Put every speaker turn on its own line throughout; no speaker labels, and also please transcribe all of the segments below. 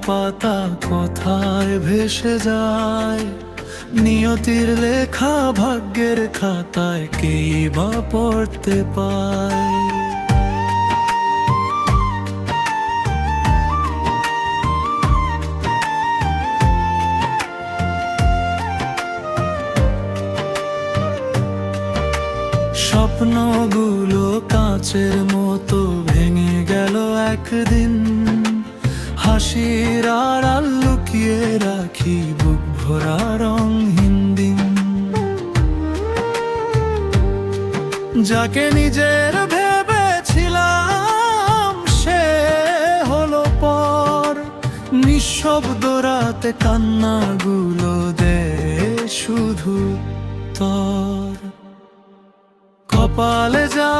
পাতা কোথায় ভেসে যায়, নিয়তির লেখা ভাগ্যের খাতায় কেই বা পড়তে পায়। স্বপ্নগুলো কাঁচের মতো ভেঙে গেল একদিন, হাসির আড়াল লুকিয়ে রাখি বুক ভরা রঙহীন দিন। যাকে নিজের ভেবেছিলাম সে হলো পর, নিঃশব্দ রাতে কান্নাগুলো দে শুধু তর। কপালে যা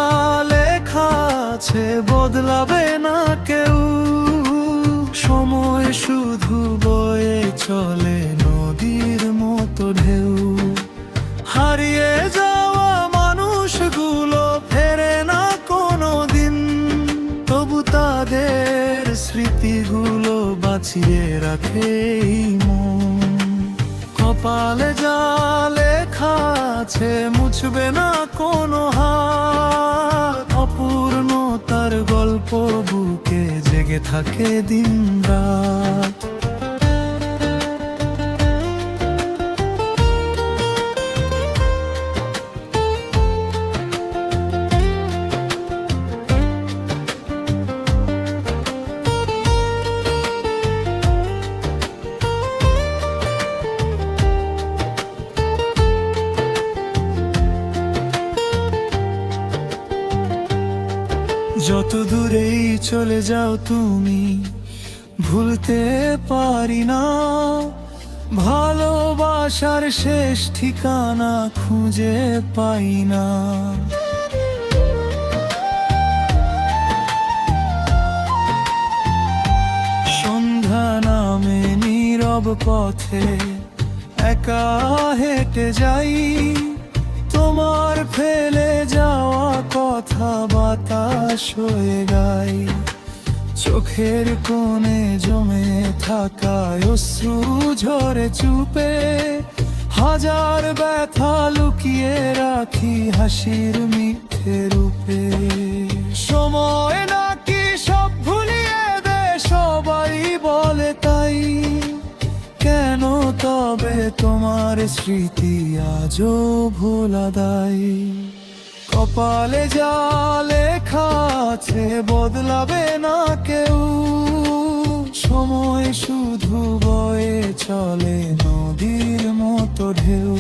লেখা আছে বদলাবে না কেউ, সময় শুধু বয়ে চলে নদীর মতো ঢেউ। হারিয়ে যাওয়া মানুষগুলো ফেরে না কোনো দিন, তবু তাদের স্মৃতিগুলো বাঁচিয়ে রাখে এই মন। কপালে যা লেখা আছে মুছবে না কোনো হাত, অপূর্ণতার গল্প বুকে জেগে থাকে দিন রাত। যত দূরেই চলে যাও তুমি ভুলতে পারি না, ভালোবাসার শেষ ঠিকানা খুঁজে পাই না। সন্ধ্যা নামে নীরব পথে একা হেঁটে যাই, তোমার ফেলে যাওয়া কথা বাতাস হয়ে গাই। চোখের কোণে জমে থাকা অশ্রু ঝরে চুপে, হাজার ব্যথা লুকিয়ে রাখি হাসির মিথ্যে রূপে। সময় নাকি সব ভুলিয়ে দে সবাই বলে তাই, কেন তবে তোমার স্মৃতি আজও ভোলা দায়। কপালে যা লেখা আছে বদলাবে না কেউ, সময় শুধু বয়ে চলে নদীর মতো ঢেউ।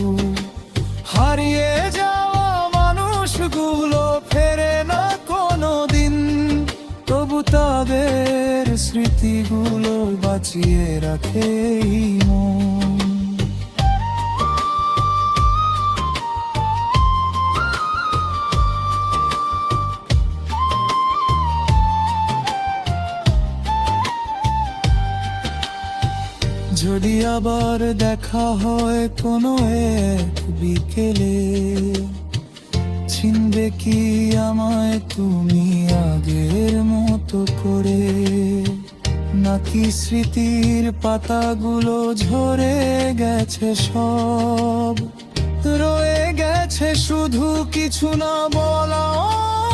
হারিয়ে যাওয়া মানুষগুলো ফেরে না কোনো দিন, তবু তাদের স্মৃতিগুলো বাঁচিয়ে রাখে এই মন। যদি আবার দেখা হয় কোনো এক বিকেলে, চিনবে কি আমায় তুমি আগের মতো করে? নাকি স্মৃতির পাতাগুলো ঝরে গেছে সব, রয়ে গেছে শুধু কিছু না বলা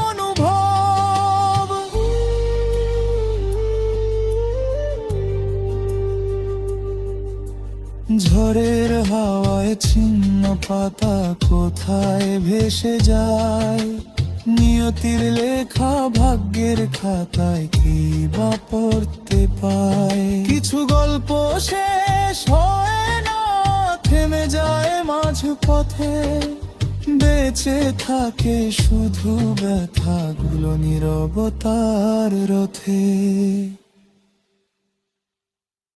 অনুভব। ঝড়ের হাওয়ায় ছিন্ন পাতা কোথায় ভেসে যায়, নিয়তির লেখা ভাগ্যের খাতায় কি বা পড়তে পায়। কিছু গল্প শেষ হয় না, থেমে যায় মাঝ পথে, বেঁচে থাকে শুধু ব্যথাগুলো নীরবতার রথে।